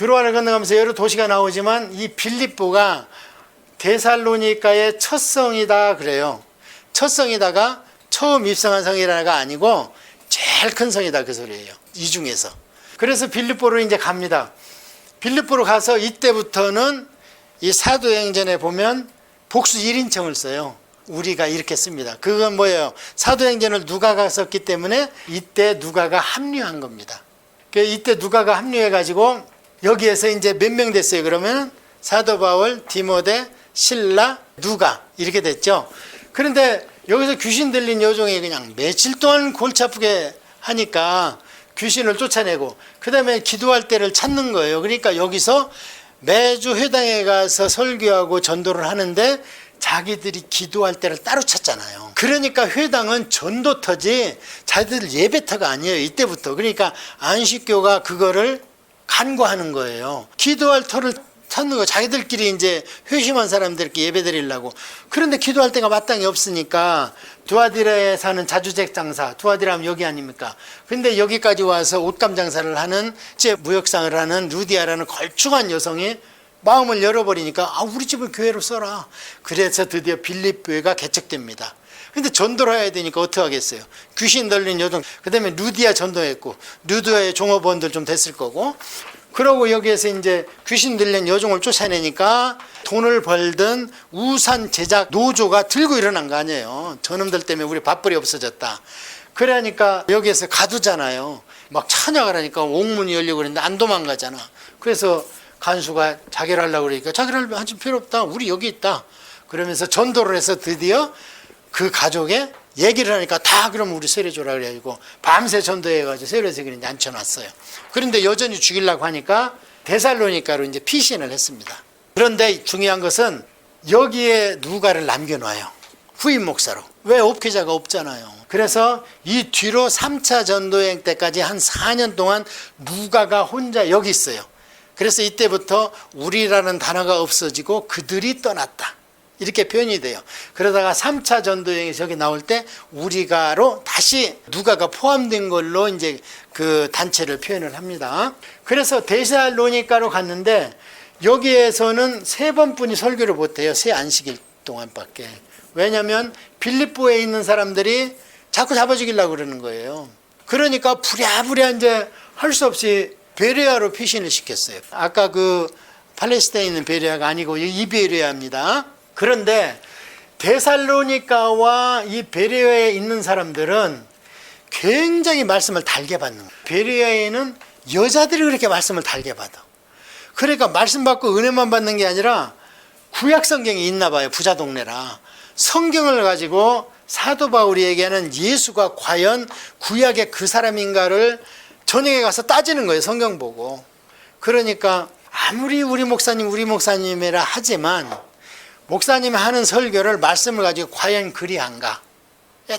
두로아를 건너가면서 여러 도시가 나오지만 이 빌립보가 데살로니가의 첫 성이다 그래요. 첫 성이다가 처음 입성한 성이라가 아니고 제일 큰 성이다 그 소리예요. 이 중에서. 그래서 빌립보로 이제 갑니다. 빌립보로 가서 이때부터는 이 사도행전에 보면 복수 1인칭을 써요. 우리가 이렇게 씁니다. 그건 뭐예요? 사도행전을 누가가 썼기 때문에 이때 누가가 합류한 겁니다. 이때 누가가 합류해가지고 여기에서 이제 몇 명 됐어요? 그러면 사도 바울, 디모데, 실라, 누가 이렇게 됐죠. 그런데 여기서 귀신 들린 여종이 그냥 며칠 동안 골치 아프게 하니까 귀신을 쫓아내고 그 다음에 기도할 때를 찾는 거예요. 그러니까 여기서 매주 회당에 가서 설교하고 전도를 하는데 자기들이 기도할 때를 따로 찾잖아요. 그러니까 회당은 전도터지 자기들 예배터가 아니에요. 이때부터. 그러니까 안식교가 그거를 간과하는 거예요. 기도할 터를 찾는 거. 자기들끼리 이제 회심한 사람들께 예배 드리려고. 그런데 기도할 때가 마땅히 없으니까 두아디라에 사는 자주색 장사, 두아디라 하면 여기 아닙니까? 근데 여기까지 와서 옷감 장사를 하는, 제 무역상을 하는 루디아라는 걸쭉한 여성이 마음을 열어버리니까 우리 집을 교회로 써라. 그래서 드디어 빌립보가 개척됩니다. 근데 전도를 해야 되니까 어떻게 하겠어요? 귀신 들린 여종, 그 다음에 루디아 전도했고, 루디아의 종업원들 좀 됐을 거고, 그러고 여기에서 이제 귀신 들린 여종을 쫓아내니까 돈을 벌든 우산 제작 노조가 들고 일어난 거 아니에요. 저놈들 때문에 우리 밥벌이 없어졌다. 그러니까 여기에서 가두잖아요. 막 찬양을 하니까 옥문이 열리고 그랬는데 안 도망가잖아. 그래서 간수가 자결 하려고 그러니까 자결 하지 필요 없다. 우리 여기 있다. 그러면서 전도를 해서 드디어 그 가족에 얘기를 하니까 다 그럼 우리 세례줘라 그래가지고 밤새 전도해가지고 세례에서 그냥 앉혀놨어요. 그런데 여전히 죽이려고 하니까 데살로니가로 이제 피신을 했습니다. 그런데 중요한 것은 여기에 누가를 남겨놔요. 후임 목사로. 왜 옵회자가 없잖아요. 그래서 이 뒤로 3차 전도여행 때까지 한 4년 동안 누가가 혼자 여기 있어요. 그래서 이때부터 우리라는 단어가 없어지고 그들이 떠났다. 이렇게 표현이 돼요. 그러다가 3차 전도여행이 저기 나올 때 우리가로 다시 누가가 포함된 걸로 이제 그 단체를 표현을 합니다. 그래서 데살로니가로 갔는데 여기에서는 3번뿐이 설교를 못해요. 새 안식일 동안밖에. 왜냐하면 빌립보에 있는 사람들이 자꾸 잡아주기려고 그러는 거예요. 그러니까 부랴부랴 이제 할 수 없이 베레아로 피신을 시켰어요. 아까 그 팔레스타인에 있는 베레아가 아니고 이 베레아입니다. 그런데 데살로니가와 이 베레아에 있는 사람들은 굉장히 말씀을 달게 받는 거예요. 베레아에는 여자들이 그렇게 말씀을 달게 받아. 그러니까 말씀 받고 은혜만 받는 게 아니라 구약 성경이 있나 봐요. 부자 동네라. 성경을 가지고 사도 바울이 얘기하는 예수가 과연 구약의 그 사람인가를 전역에 가서 따지는 거예요. 성경 보고. 그러니까 아무리 우리 목사님이라 하지만 목사님이 하는 설교를 말씀을 가지고 과연 그리한가?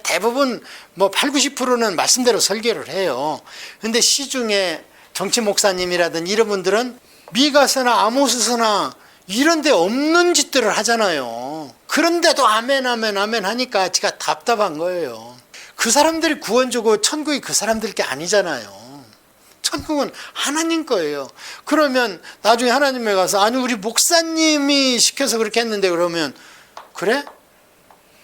대부분 뭐 80, 90%는 말씀대로 설교를 해요. 근데 시중에 정치 목사님이라든 이런 분들은 미가서나 아모스서나 이런 데 없는 짓들을 하잖아요. 그런데도 아멘 아멘 아멘 하니까 제가 답답한 거예요. 그 사람들이 구원 주고 천국이 그 사람들 게 아니잖아요. 천국은 하나님 거예요. 그러면 나중에 하나님에 가서 아니 우리 목사님이 시켜서 그렇게 했는데 그러면 그래?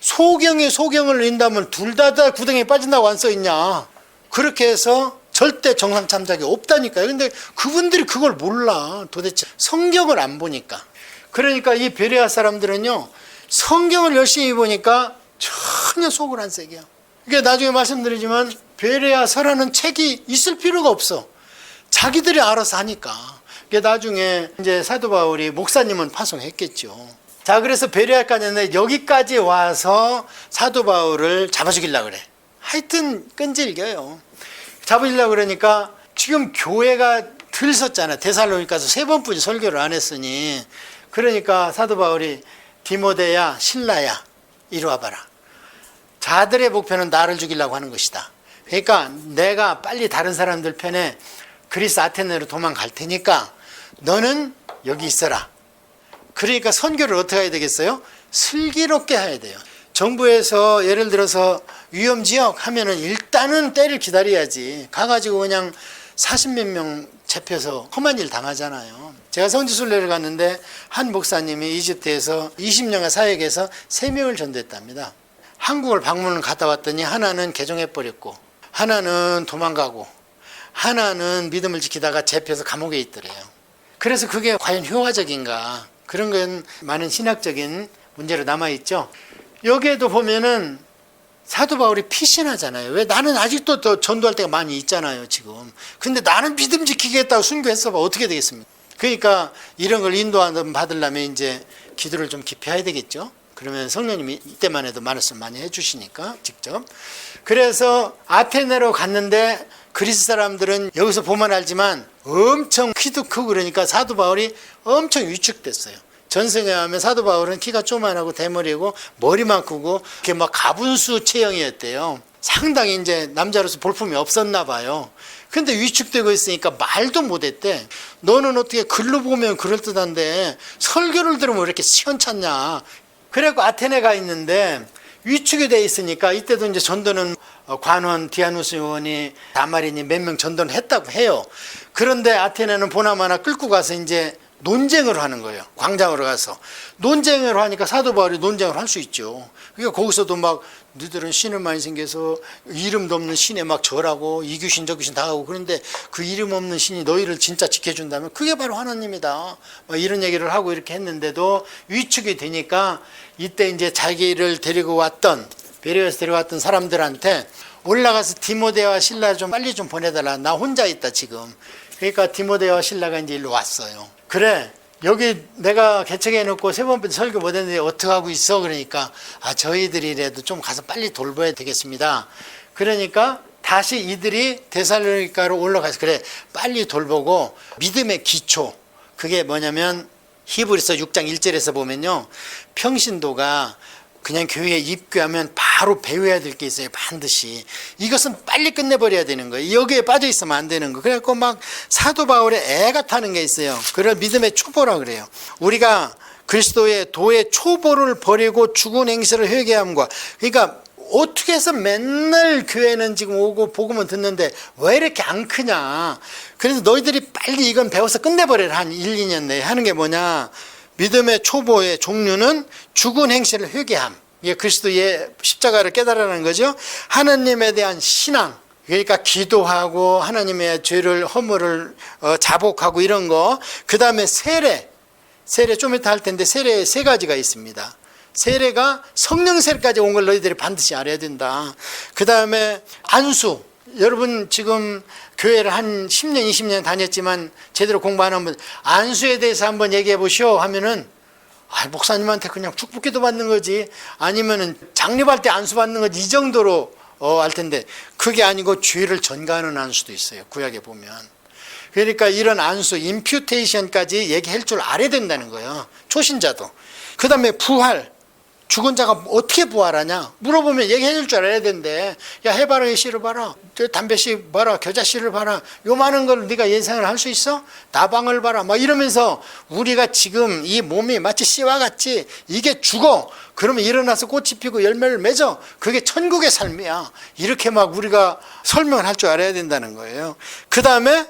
소경에 소경을 인다면 둘 다 구덩이에 빠진다고 안 써있냐. 그렇게 해서 절대 정상 참작이 없다니까요. 근데 그분들이 그걸 몰라. 도대체 성경을 안 보니까. 그러니까 이 베레아 사람들은요 성경을 열심히 보니까 전혀 속을 안 새겨. 그러니까 나중에 말씀드리지만 베레아서라는 책이 있을 필요가 없어. 자기들이 알아서 하니까. 그러니까 나중에 이제 사도 바울이 목사님은 파송했겠죠. 자, 그래서 베레아까지 했는데 여기까지 와서 사도 바울을 잡아주기려고 그래. 하여튼 끈질겨요. 잡으려고 그러니까 지금 교회가 들섰잖아. 데살로니가서 3번뿐이 설교를 안 했으니. 그러니까 사도 바울이 디모데야 실라야 이리 와봐라. 자들의 목표는 나를 죽이려고 하는 것이다. 그러니까 내가 빨리 다른 사람들 편에 그리스 아테네로 도망갈 테니까 너는 여기 있어라. 그러니까 선교를 어떻게 해야 되겠어요? 슬기롭게 해야 돼요. 정부에서 예를 들어서 위험지역 하면은 일단은 때를 기다려야지. 가가지고 그냥 40몇 명 잡혀서 험한 일 당하잖아요. 제가 성지순례를 갔는데 한 목사님이 이집트에서 20년간 사역해서 3명을 전도했답니다. 한국을 방문을 갔다 왔더니 하나는 개종해버렸고 하나는 도망가고 하나는 믿음을 지키다가 잡혀서 감옥에 있더래요. 그래서 그게 과연 효과적인가? 그런 건 많은 신학적인 문제로 남아있죠. 여기에도 보면은 사도 바울이 피신하잖아요. 왜? 나는 아직도 더 전도할 때가 많이 있잖아요, 지금. 근데 나는 믿음 지키겠다고 순교했어 봐. 어떻게 되겠습니까? 그러니까 이런 걸 인도하는 받으려면 이제 기도를 좀 깊이 해야 되겠죠. 그러면 성령님이 이때만 해도 말씀 많이 해주시니까 직접. 그래서 아테네로 갔는데 그리스 사람들은 여기서 보면 알지만 엄청 키도 크고 그러니까 사도 바울이 엄청 위축됐어요. 전승에 하면 사도 바울은 키가 조그만하고 대머리고 머리만 크고 이렇게 막 가분수 체형이었대요. 상당히 이제 남자로서 볼품이 없었나 봐요. 근데 위축되고 있으니까 말도 못했대. 너는 어떻게 글로 보면 그럴듯한데 설교를 들으면 왜 이렇게 시원찮냐. 그래갖고 아테네 가 있는데 위축이 돼 있으니까 이때도 이제 전도는 관원 디아누스 요원이 다마리니 몇 명 전도는 했다고 해요. 그런데 아테네는 보나마나 끌고 가서 이제 논쟁을 하는 거예요. 광장으로 가서 논쟁을 하니까 사도 바울이 논쟁을 할 수 있죠. 그러니까 거기서도 막 너희들은 신을 많이 생겨서 이름도 없는 신에 막 절하고 이 귀신 저 귀신 다 하고 그런데 그 이름 없는 신이 너희를 진짜 지켜준다면 그게 바로 하나님이다. 막 이런 얘기를 하고 이렇게 했는데도 위축이 되니까 이때 이제 자기를 데리고 왔던 베레아에서 데려왔던 사람들한테 올라가서 디모데와 실라 좀 빨리 좀 보내달라. 나 혼자 있다 지금. 그러니까 디모데와 실라가 이제 일로 왔어요. 그래 여기 내가 개척해 놓고 3번 설교 못했는데 어떡하고 있어. 그러니까 저희들이라도 좀 가서 빨리 돌봐야 되겠습니다. 그러니까 다시 이들이 데살로니가로 올라가서 그래 빨리 돌보고 믿음의 기초 그게 뭐냐면 히브리서 6장 1절에서 보면요 평신도가 그냥 교회에 입교하면 바로 배워야 될 게 있어요. 반드시 이것은 빨리 끝내버려야 되는 거예요. 여기에 빠져 있으면 안 되는 거. 그래갖고 막 사도 바울의 애가 타는 게 있어요. 그걸 믿음의 초보라 그래요. 우리가 그리스도의 도의 초보를 버리고 죽은 행실을 회개함과 그러니까 어떻게 해서 맨날 교회는 지금 오고 복음은 듣는데 왜 이렇게 안 크냐. 그래서 너희들이 빨리 이건 배워서 끝내버려라. 한 1, 2년 내에 하는 게 뭐냐. 믿음의 초보의 종류는 죽은 행실을 회개함. 이게 그리스도의 십자가를 깨달으라는 거죠. 하나님에 대한 신앙. 그러니까 기도하고 하나님의 죄를 허물을 자복하고 이런 거. 그 다음에 세례. 세례 좀 이따 할 텐데 세례 3가지가 있습니다. 세례가 성령 세례까지 온 걸 너희들이 반드시 알아야 된다. 그 다음에 안수. 여러분 지금 교회를 한 10년 20년 다녔지만 제대로 공부 안 하면 안수에 대해서 한번 얘기해 보시오 하면은 목사님한테 그냥 축복기도 받는 거지 아니면은 장립할 때 안수 받는 거지 이 정도로 알 텐데 그게 아니고 죄를 전가하는 안수도 있어요. 구약에 보면. 그러니까 이런 안수 임퓨테이션까지 얘기할 줄 알아야 된다는 거예요. 초신자도. 그 다음에 부활. 죽은 자가 어떻게 부활하냐 물어보면 얘기해 줄 줄 알아야 되는데 야 해바라기 씨를 봐라 담배씨 봐라 겨자씨를 봐라 요 많은 걸 네가 예상을 할 수 있어? 나방을 봐라 막 이러면서 우리가 지금 이 몸이 마치 씨와 같이 이게 죽어 그러면 일어나서 꽃이 피고 열매를 맺어 그게 천국의 삶이야 이렇게 막 우리가 설명을 할 줄 알아야 된다는 거예요. 그 다음에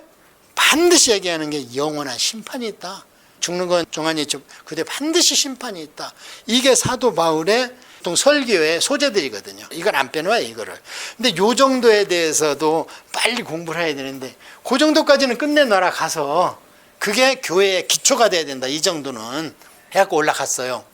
반드시 얘기하는 게 영원한 심판이 있다. 죽는 건 종안이 있죠. 근데 반드시 심판이 있다. 이게 사도 바울의 보통 설교의 소재들이거든요. 이걸 안 빼놓아요, 이거를. 근데 요 정도에 대해서도 빨리 공부를 해야 되는데 그 정도까지는 끝내놔라 가서 그게 교회의 기초가 돼야 된다. 이 정도는 해갖고 올라갔어요.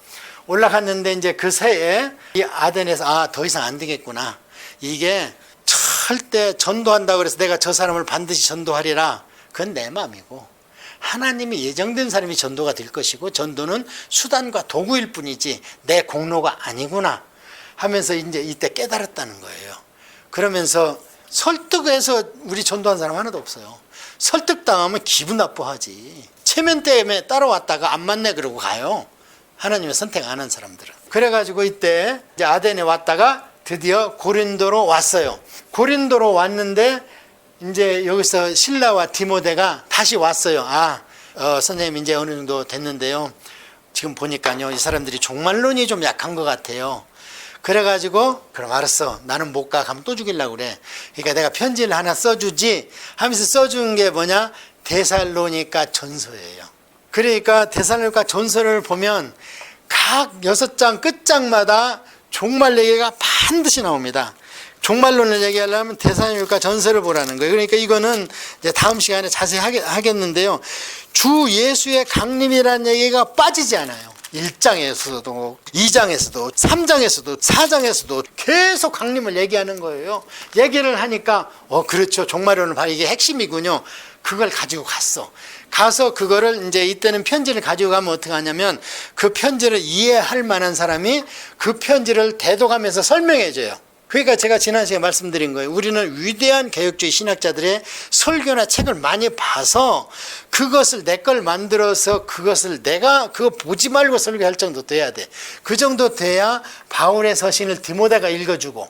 올라갔는데 이제 그 새에 이 아덴에서 더 이상 안 되겠구나. 이게 절대 전도한다고 그래서 내가 저 사람을 반드시 전도하리라. 그건 내 마음이고 하나님이 예정된 사람이 전도가 될 것이고 전도는 수단과 도구일 뿐이지 내 공로가 아니구나 하면서 이제 이때 깨달았다는 거예요. 그러면서 설득해서 우리 전도한 사람 하나도 없어요. 설득당하면 기분 나빠하지. 체면 때문에 따라왔다가 안 맞네 그러고 가요. 하나님의 선택 안 한 사람들은. 그래가지고 이때 이제 아덴에 왔다가 드디어 고린도로 왔어요. 고린도로 왔는데 이제 여기서 실라와 디모데가 다시 왔어요. 선생님 이제 어느 정도 됐는데요. 지금 보니까요, 이 사람들이 종말론이 좀 약한 것 같아요. 그래가지고 그럼 알았어, 나는 못 가. 가면 또 죽이려고 그래. 그러니까 내가 편지를 하나 써주지 하면서 써준 게 뭐냐, 데살로니가 전서예요. 그러니까 데살로니가 전서를 보면 각 6장 끝장마다 종말 얘기가 반드시 나옵니다. 종말론을 얘기하려면 데살로니가 전서를 보라는 거예요. 그러니까 이거는 이제 다음 시간에 자세히 하겠는데요. 주 예수의 강림이라는 얘기가 빠지지 않아요. 1장에서도 2장에서도 3장에서도 4장에서도 계속 강림을 얘기하는 거예요. 얘기를 하니까 그렇죠, 종말론을 봐, 이게 핵심이군요. 그걸 가지고 가서 그거를 이제 이때는 편지를 가지고 가면 어떻게 하냐면 그 편지를 이해할 만한 사람이 그 편지를 대독하면서 설명해 줘요. 그러니까 제가 지난 시간에 말씀드린 거예요. 우리는 위대한 개혁주의 신학자들의 설교나 책을 많이 봐서 그것을 내 걸 만들어서 그것을 내가 그거 보지 말고 설교할 정도 돼야 돼. 그 정도 돼야 바울의 서신을 디모데가 읽어주고,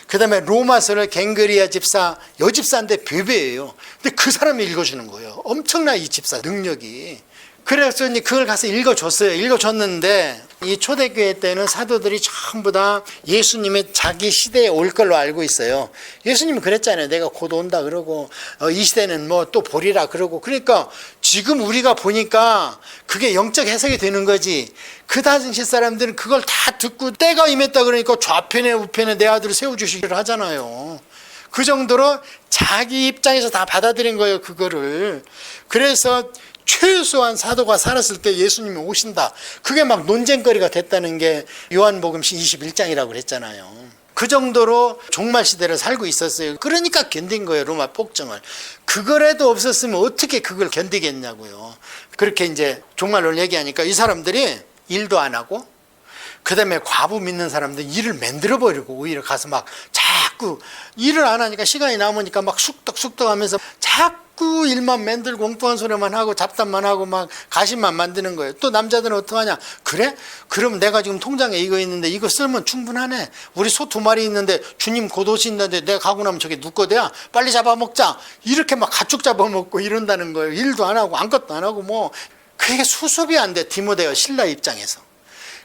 그 다음에 로마서를 갱그리아 집사, 요 집사인데 베베예요. 근데 그 사람이 읽어주는 거예요. 엄청나, 이 집사 능력이. 그래서 이제 그걸 가서 읽어줬어요. 읽어줬는데 이 초대교회 때는 사도들이 전부 다 예수님의 자기 시대에 올 걸로 알고 있어요. 예수님은 그랬잖아요. 내가 곧 온다 그러고 이 시대는 뭐 또 보리라 그러고. 그러니까 지금 우리가 보니까 그게 영적 해석이 되는 거지. 그 당시 사람들은 그걸 다 듣고 때가 임했다 그러니까 좌편에 우편에 내 아들을 세워주시기를 하잖아요. 그 정도로 자기 입장에서 다 받아들인 거예요, 그거를. 그래서 최소한 사도가 살았을 때 예수님이 오신다, 그게 막 논쟁거리가 됐다는 게 요한복음 21장이라고 그랬잖아요. 그 정도로 종말 시대를 살고 있었어요. 그러니까 견딘 거예요, 로마 폭정을. 그거라도 없었으면 어떻게 그걸 견디겠냐고요. 그렇게 이제 종말론을 얘기하니까 이 사람들이 일도 안 하고, 그 다음에 과부 믿는 사람들 일을 만들어 버리고 오히려 가서 막 자꾸 일을 안 하니까 시간이 남으니까 막 쑥덕쑥덕 하면서 자꾸 일만 만들고 엉뚱한 소리만 하고 잡담만 하고 막 가십만 만드는 거예요. 또 남자들은 어떡하냐, 그래? 그럼 내가 지금 통장에 이거 있는데 이거 쓰면 충분하네. 우리 소 2마리 있는데 주님 곧 오신다는데 내가 가고 나면 저게 누 거대야? 빨리 잡아먹자. 이렇게 막 가축 잡아먹고 이런다는 거예요. 일도 안 하고 아무것도 안 하고 뭐. 그게 수습이 안 돼, 디모데와 신라 입장에서.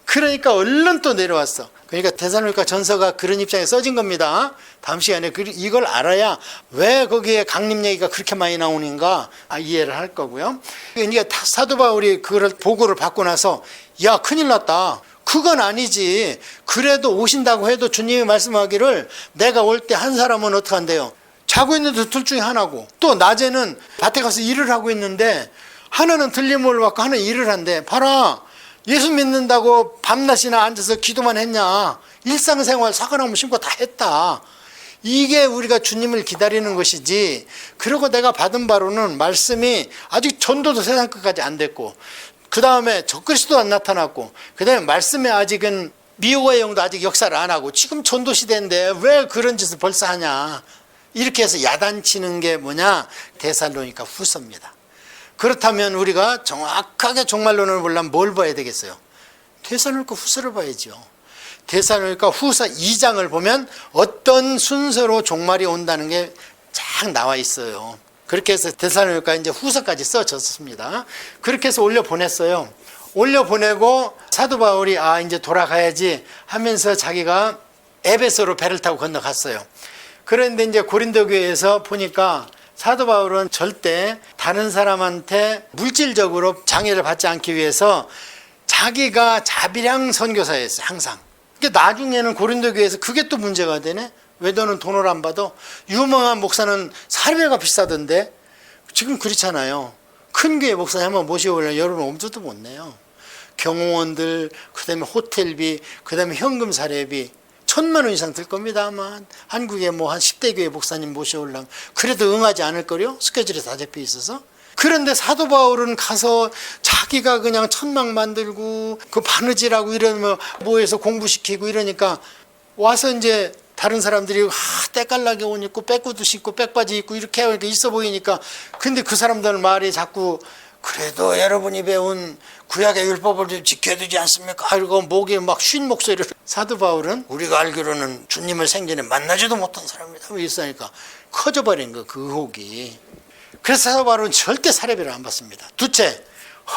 그러니까 얼른 또 내려왔어. 그러니까 데살로니가 전서가 그런 입장에 써진 겁니다. 다음 시간에 이걸 알아야 왜 거기에 강림 얘기가 그렇게 많이 나오는가 이해를 할 거고요. 그러니까 사도 바울이 그걸 보고를 받고 나서 야, 큰일 났다. 그건 아니지. 그래도 오신다고 해도 주님이 말씀하기를 내가 올 때 한 사람은 어떻게 한대요? 자고 있는데 둘 중에 하나고, 또 낮에는 밭에 가서 일을 하고 있는데 하나는 들림을 받고 하나는 일을 한대. 봐라, 예수 믿는다고 밤낮이나 앉아서 기도만 했냐? 일상생활 사과나무 심고 다 했다. 이게 우리가 주님을 기다리는 것이지. 그리고 내가 받은 바로는 말씀이 아직 전도도 세상 끝까지 안 됐고, 그 다음에 적그리스도 안 나타났고, 그 다음에 말씀에 아직은 미호의 영도 아직 역사를 안 하고, 지금 전도 시대인데 왜 그런 짓을 벌써 하냐. 이렇게 해서 야단치는 게 뭐냐? 데살로니가 후서입니다. 그렇다면 우리가 정확하게 종말론을 보려면 뭘 봐야 되겠어요? 데살로니가 후서를 봐야죠. 데살로니가 후서 2장을 보면 어떤 순서로 종말이 온다는 게 쫙 나와 있어요. 그렇게 해서 데살로니가 이제 후서까지 써졌습니다. 그렇게 해서 올려보냈어요. 올려보내고 사도 바울이 이제 돌아가야지 하면서 자기가 에베소로 배를 타고 건너갔어요. 그런데 이제 고린도 교회에서 보니까 사도 바울은 절대 다른 사람한테 물질적으로 장애를 받지 않기 위해서 자기가 자비량 선교사였어요, 항상. 그러니까 나중에는 고린도 교회에서 그게 또 문제가 되네. 왜 너는 돈을 안 받아? 유명한 목사는 사례가 비싸던데. 지금 그렇잖아요. 큰 교회 목사 한번 모셔오려면 여러분 엄두도 못 내요. 경호원들, 그 다음에 호텔비, 그 다음에 현금 사례비 1,000만 원 이상 들 겁니다. 아마 한국에 뭐 한 10대 교회 목사님 모셔오려면. 그래도 응하지 않을 거요, 스케줄에 다 잡혀 있어서. 그런데 사도 바울은 가서 자기가 그냥 천막 만들고 그 바느질하고 이러면 뭐해서 공부시키고 이러니까 와서 이제 다른 사람들이 때깔나게 옷 입고 빼구도 신고 백바지 입고 이렇게 하니까 있어 보이니까, 근데 그 사람들 말이 자꾸 그래도 여러분이 배운 구약의 율법을 좀 지켜야 되지 않습니까? 그리고 목에 막 쉰 목소리를. 사도 바울은 우리가 알기로는 주님을 생전에 만나지도 못한 사람이다 있으니까 커져버린 거, 그 의혹이. 그래서 사도 바울은 절대 사례비를 안 받습니다. 둘째,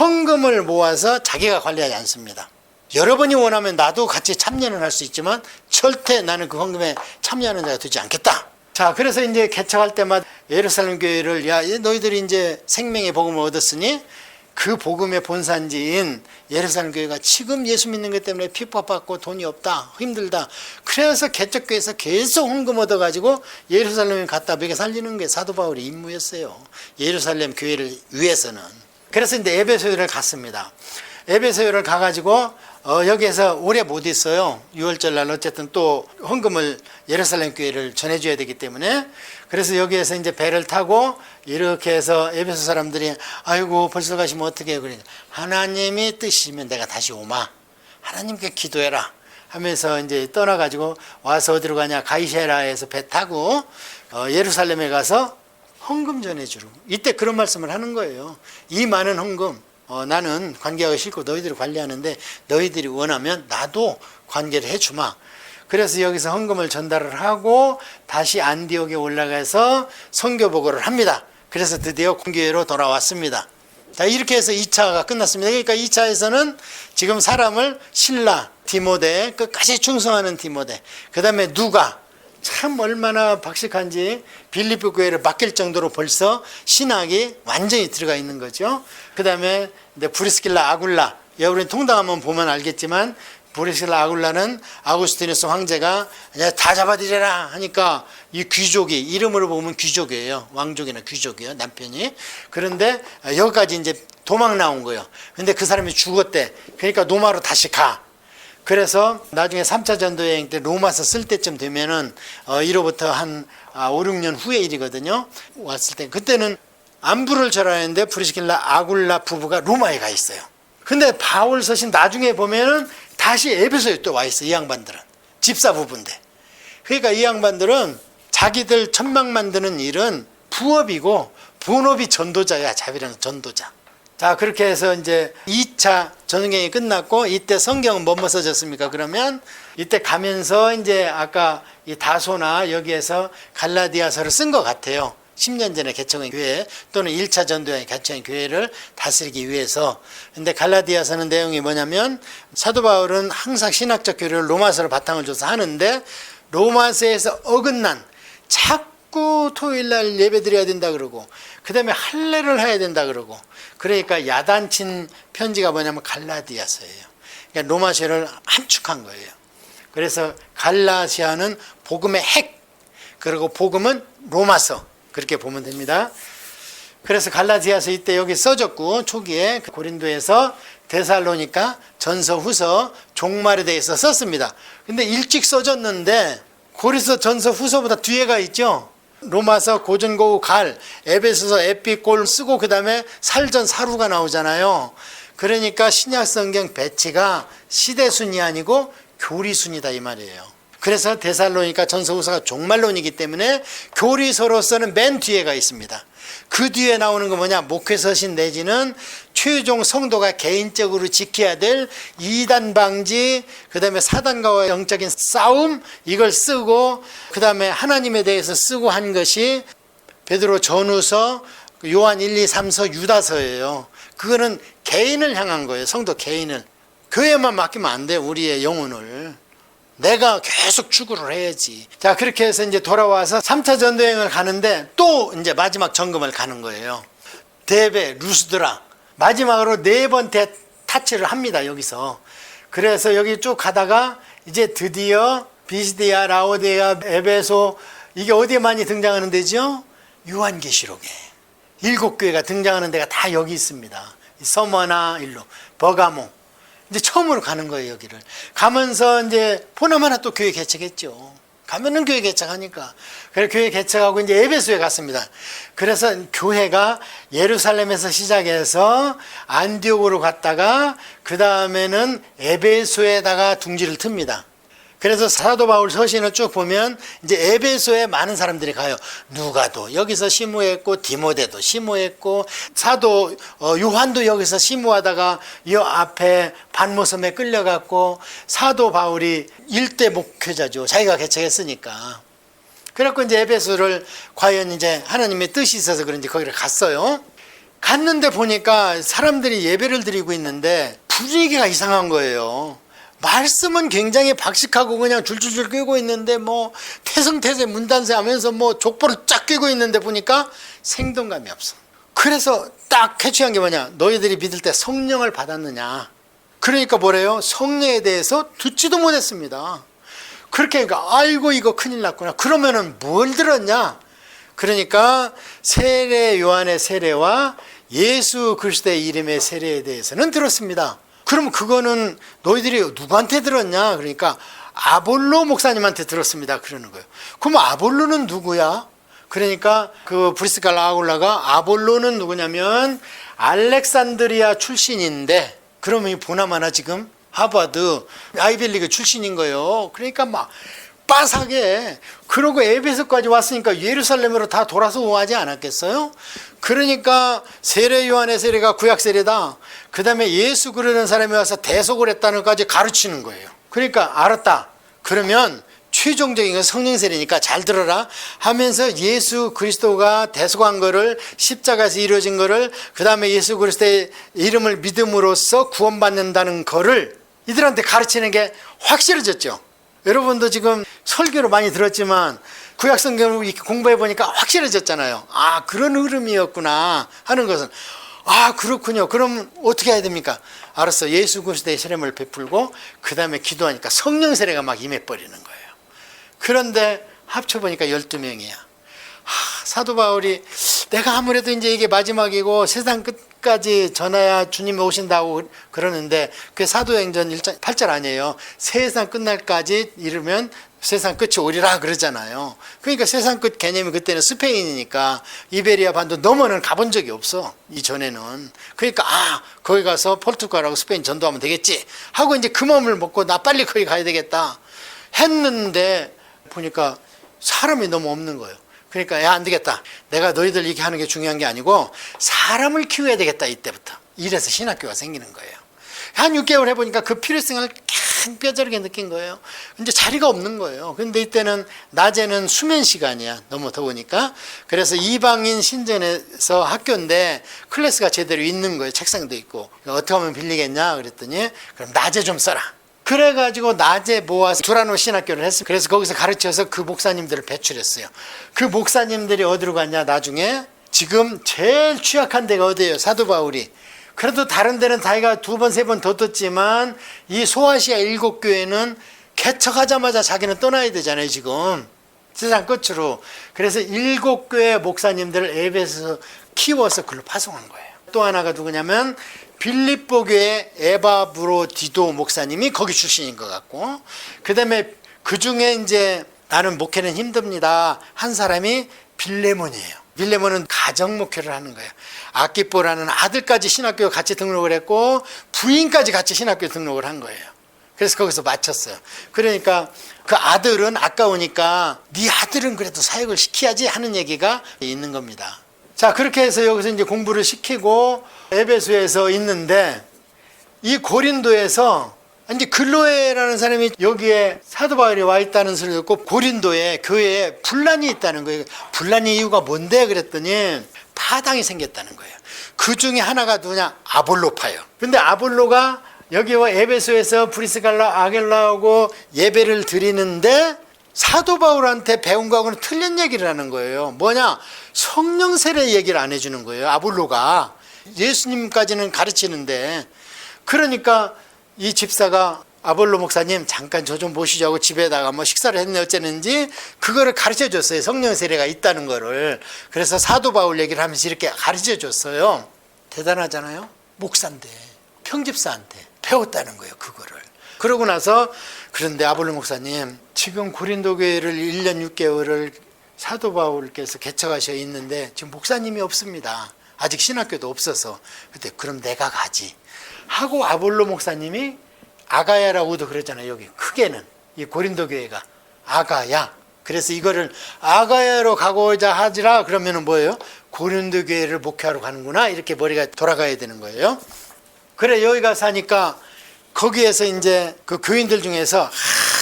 헌금을 모아서 자기가 관리하지 않습니다. 여러분이 원하면 나도 같이 참여는 할 수 있지만 절대 나는 그 헌금에 참여하는 자가 되지 않겠다. 자, 그래서 이제 개척할 때마다 예루살렘 교회를 야, 너희들이 이제 생명의 복음을 얻었으니 그 복음의 본산지인 예루살렘 교회가 지금 예수 믿는 것 때문에 핍박받고 돈이 없다, 힘들다. 그래서 개척교회에서 계속 헌금 얻어가지고 예루살렘에 갖다 먹여 살리는 게 사도 바울의 임무였어요. 예루살렘 교회를 위해서는. 그래서 이제 에베소를 갔습니다. 에베소를 가가지고 여기에서 오래 못 있어요. 6월절 날 어쨌든 또 헌금을 예루살렘 교회를 전해줘야 되기 때문에. 그래서 여기에서 이제 배를 타고 이렇게 해서 에베소 사람들이 아이고 벌써 가시면 어떻게 해요? 그러니까 하나님이 뜻이면 내가 다시 오마. 하나님께 기도해라 하면서 이제 떠나가지고 와서 어디로 가냐? 가이사랴에서 배 타고 예루살렘에 가서 헌금 전해주고 이때 그런 말씀을 하는 거예요. 이 많은 헌금 나는 관계하기 싫고 너희들이 관리하는데 너희들이 원하면 나도 관계를 해주마. 그래서 여기서 헌금을 전달을 하고 다시 안디옥에 올라가서 선교 보고를 합니다. 그래서 드디어 공교회로 돌아왔습니다. 자, 이렇게 해서 2차가 끝났습니다. 그러니까 2차에서는 지금 사람을 신라, 디모데, 끝까지 충성하는 디모데, 그 다음에 누가 참 얼마나 박식한지 빌립보 교회를 맡길 정도로 벌써 신학이 완전히 들어가 있는 거죠. 그 다음에 브리스길라, 아굴라, 여러분이 통당 한번 보면 알겠지만 브리스길라, 아굴라는 아구스티누스 황제가 다 잡아들여라 하니까 이 귀족이 이름으로 보면 귀족이에요. 왕족이나 귀족이에요, 남편이. 그런데 여기까지 이제 도망 나온 거예요. 근데 그 사람이 죽었대. 그러니까 로마로 다시 가. 그래서 나중에 3차 전도여행 때 로마서 쓸 때쯤 되면은 이로부터 한 5, 6년 후의 일이거든요. 왔을 때 그때는 안부를 절하는데 브리스길라, 아굴라 부부가 로마에 가 있어요. 근데 바울 서신 나중에 보면은 다시 에베소에 또 와 있어. 이 양반들은 집사 부부인데. 그러니까 이 양반들은 자기들 천막 만드는 일은 부업이고 본업이 전도자야. 자비라는 전도자. 자, 그렇게 해서 이제 2차 전경이 끝났고 이때 성경은 뭐뭐 써졌습니까? 그러면 이때 가면서 이제 아까 이 다소나 여기에서 갈라디아서를 쓴 것 같아요. 10년 전에 개척한 교회 또는 1차 전도에 개척한 교회를 다스리기 위해서. 근데 갈라디아서는 내용이 뭐냐면 사도 바울은 항상 신학적 교리를 로마서로 바탕을 줘서 하는데 로마서에서 어긋난 자꾸 토요일날 예배 드려야 된다 그러고 그 다음에 할례를 해야 된다 그러고 그러니까 야단친 편지가 뭐냐면 갈라디아서예요. 그러니까 로마서를 함축한 거예요. 그래서 갈라시아는 복음의 핵, 그리고 복음은 로마서, 그렇게 보면 됩니다. 그래서 갈라디아서 이때 여기 써졌고 초기에 고린도에서 데살로니가, 전서, 후서, 종말에 대해서 썼습니다. 근데 일찍 써졌는데 고린도 전서, 후서보다 뒤에가 있죠. 로마서, 고전고우, 갈, 에베소서, 에피골 쓰고 그 다음에 살전, 사루가 나오잖아요. 그러니까 신약성경 배치가 시대순이 아니고 교리순이다 이 말이에요. 그래서 데살로니가, 전서, 후서가 종말론이기 때문에 교리서로서는 맨 뒤에가 있습니다. 그 뒤에 나오는 거 뭐냐? 목회서신 내지는 최종 성도가 개인적으로 지켜야 될 이단 방지, 그 다음에 사단과의 영적인 싸움, 이걸 쓰고 그 다음에 하나님에 대해서 쓰고 한 것이 베드로 전후서, 요한 1, 2, 3서, 유다서예요. 그거는 개인을 향한 거예요. 성도 개인을. 교회만 맡기면 안 돼. 우리의 영혼을. 내가 계속 추구를 해야지. 자, 그렇게 해서 이제 돌아와서 3차 전도여행을 가는데 또 이제 마지막 점검을 가는 거예요. 데베, 루스드라. 마지막으로 4번 타치를 합니다, 여기서. 그래서 여기 쭉 가다가 이제 드디어 비시디아, 라오데아, 에베소, 이게 어디에 많이 등장하는 데죠? 요한계시록에. 7교회가 등장하는 데가 다 여기 있습니다. 서머나 일로, 버가모. 이제 처음으로 가는 거예요, 여기를. 가면서 이제 포나마나 또 교회 개척했죠. 가면은 교회 개척하니까. 그래서 교회 개척하고 이제 에베소에 갔습니다. 그래서 교회가 예루살렘에서 시작해서 안디옥으로 갔다가 그 다음에는 에베소에다가 둥지를 틉니다. 그래서 사도 바울 서신을 쭉 보면 이제 에베소에 많은 사람들이 가요. 누가도 여기서 심호했고, 디모데도 심호했고, 사도 요한도 여기서 심호하다가 이 앞에 반모섬에 끌려갔고, 사도 바울이 일대 목회자죠. 자기가 개척했으니까. 그래갖고 이제 에베소를 과연 이제 하나님의 뜻이 있어서 그런지 거기를 갔어요. 갔는데 보니까 사람들이 예배를 드리고 있는데 분위기가 이상한 거예요. 말씀은 굉장히 박식하고 그냥 줄줄줄 꿰고 있는데 뭐 태성태세 문단세 하면서 뭐 족보를 쫙 꿰고 있는데 보니까 생동감이 없어. 그래서 딱 캐치한 게 뭐냐, 너희들이 믿을 때 성령을 받았느냐. 그러니까 뭐래요? 성령에 대해서 듣지도 못했습니다. 그렇게 하니까 아이고 이거 큰일 났구나. 그러면은 뭘 들었냐? 그러니까 세례 요한의 세례와 예수 그리스도의 이름의 세례에 대해서는 들었습니다. 그럼 그거는 너희들이 누구한테 들었냐? 그러니까 아볼로 목사님한테 들었습니다. 그러는 거예요. 그럼 아볼로는 누구야? 그러니까 그 브리스갈라 아굴라가 아볼로는 누구냐면 알렉산드리아 출신인데, 그러면 이 보나마나 지금 하버드 아이비리그 출신인 거예요. 그러니까 막 빠삭해. 그러고 에베소까지 왔으니까 예루살렘으로 다 돌아서 오하지 않았겠어요? 그러니까 세례 요한의 세례가 구약 세례다. 그 다음에 예수 그러는 사람이 와서 대속을 했다는 것까지 가르치는 거예요. 그러니까 알았다. 그러면 최종적인 건 성령 세례니까 잘 들어라 하면서 예수 그리스도가 대속한 거를, 십자가에서 이루어진 거를, 그 다음에 예수 그리스도의 이름을 믿음으로써 구원받는다는 거를 이들한테 가르치는 게 확실해졌죠. 여러분도 지금 설교로 많이 들었지만 구약 성경을 이렇게 공부해 보니까 확실해졌잖아요. 아, 그런 흐름이었구나 하는 것은. 아, 그렇군요. 그럼 어떻게 해야 됩니까? 알았어. 예수 그리스도의 세례를 베풀고 그 다음에 기도하니까 성령 세례가 막 임해버리는 거예요. 그런데 합쳐보니까 12명이야. 사도 바울이 내가 아무래도 이제 이게 마지막이고 세상 끝까지 전해야 주님이 오신다고 그러는데, 그게 사도행전 1장 8절 아니에요. 세상 끝날까지 이르면 세상 끝이 오리라 그러잖아요. 그러니까 세상 끝 개념이 그때는 스페인이니까 이베리아 반도 넘어는 가본 적이 없어, 이전에는. 그러니까 거기 가서 포르투갈하고 스페인 전도하면 되겠지 하고 이제 그 마음을 먹고 나 빨리 거기 가야 되겠다 했는데 보니까 사람이 너무 없는 거예요. 그러니까 야, 안 되겠다. 내가 너희들 이렇게 하는 게 중요한 게 아니고 사람을 키워야 되겠다. 이때부터. 이래서 신학교가 생기는 거예요. 한 6개월 해보니까 그 필요성을 뼈저리게 느낀 거예요. 이제 자리가 없는 거예요. 근데 이때는 낮에는 수면 시간이야. 너무 더우니까. 그래서 이방인 신전에서 학교인데 클래스가 제대로 있는 거예요. 책상도 있고. 어떻게 하면 빌리겠냐 그랬더니 그럼 낮에 좀 써라. 그래가지고 낮에 모아서 두라노 신학교를 했어요. 그래서 거기서 가르쳐서 그 목사님들을 배출했어요. 그 목사님들이 어디로 갔냐, 나중에 지금 제일 취약한 데가 어디예요? 사도 바울이. 그래도 다른 데는 자기가 2번, 3번 더 떴지만 이 소아시아 7교회는 개척하자마자 자기는 떠나야 되잖아요, 지금. 세상 끝으로. 그래서 7교회 목사님들을 에베소에서 키워서 글로 파송한 거예요. 또 하나가 누구냐면 빌립보 교회 에바브로디도 목사님이 거기 출신인 것 같고, 그 다음에 그 중에 이제 나는 목회는 힘듭니다 한 사람이 빌레몬이에요. 빌레몬은 가정 목회를 하는 거예요. 아키뽀라는 아들까지 신학교 같이 등록을 했고 부인까지 같이 신학교 등록을 한 거예요. 그래서 거기서 마쳤어요. 그러니까 그 아들은 아까우니까 네 아들은 그래도 사역을 시켜야지 하는 얘기가 있는 겁니다. 자, 그렇게 해서 여기서 이제 공부를 시키고 에베소에서 있는데, 이 고린도에서 이제 글로에라는 사람이 여기에 사도 바울이 와 있다는 소리를 듣고 고린도에 교회에 분란이 있다는 거예요. 분란의 이유가 뭔데 그랬더니 파당이 생겼다는 거예요. 그 중에 하나가 누구냐? 아볼로파예요. 근데 아볼로가 여기와 에베소에서 브리스갈라 아겔라하고 예배를 드리는데 사도 바울한테 배운 거하고는 틀린 얘기를 하는 거예요. 뭐냐? 성령 세례 얘기를 안 해주는 거예요. 아볼로가 예수님까지는 가르치는데. 그러니까 이 집사가 아볼로 목사님 잠깐 저 좀 모시자고 집에다가 뭐 식사를 했네 어쨌는지 그거를 가르쳐 줬어요. 성령 세례가 있다는 거를. 그래서 사도 바울 얘기를 하면서 이렇게 가르쳐 줬어요. 대단하잖아요. 목사인데 평집사한테 배웠다는 거예요, 그거를. 그러고 나서 그런데 아볼로 목사님 지금 고린도 교회를 1년 6개월을 사도 바울께서 개척하셔 있는데 지금 목사님이 없습니다. 아직 신학교도 없어서. 그때 그럼 내가 가지 하고 아볼로 목사님이 아가야라고도 그랬잖아요. 여기 크게는 이 고린도 교회가 아가야. 그래서 이거를 아가야로 가고자 하지라 그러면은 뭐예요? 고린도 교회를 목회하러 가는구나 이렇게 머리가 돌아가야 되는 거예요. 그래 여기 가서 하니까 거기에서 이제 그 교인들 중에서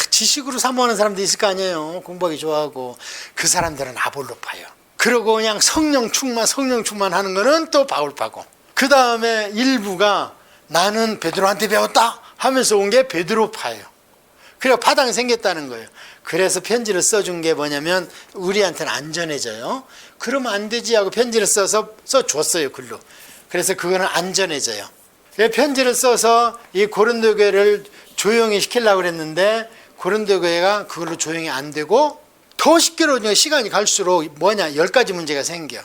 지식으로 사모하는 사람도 있을 거 아니에요. 공부하기 좋아하고. 그 사람들은 아볼로파예요. 그러고 그냥 성령 충만 하는 거는 또 바울파고. 그 다음에 일부가 나는 베드로한테 배웠다 하면서 온 게 베드로파예요. 그래서 파당이 생겼다는 거예요. 그래서 편지를 써준 게 뭐냐면 우리한테는 안전해져요. 그러면 안 되지 하고 편지를 써줬어요, 글로. 그래서 그거는 안전해져요. 편지를 써서 이 고린도 교회를 조용히 시키려고 그랬는데 고린도 교회가 그걸로 조용히 안 되고 더 시끄러워지니까 시간이 갈수록 10가지 문제가 생겨.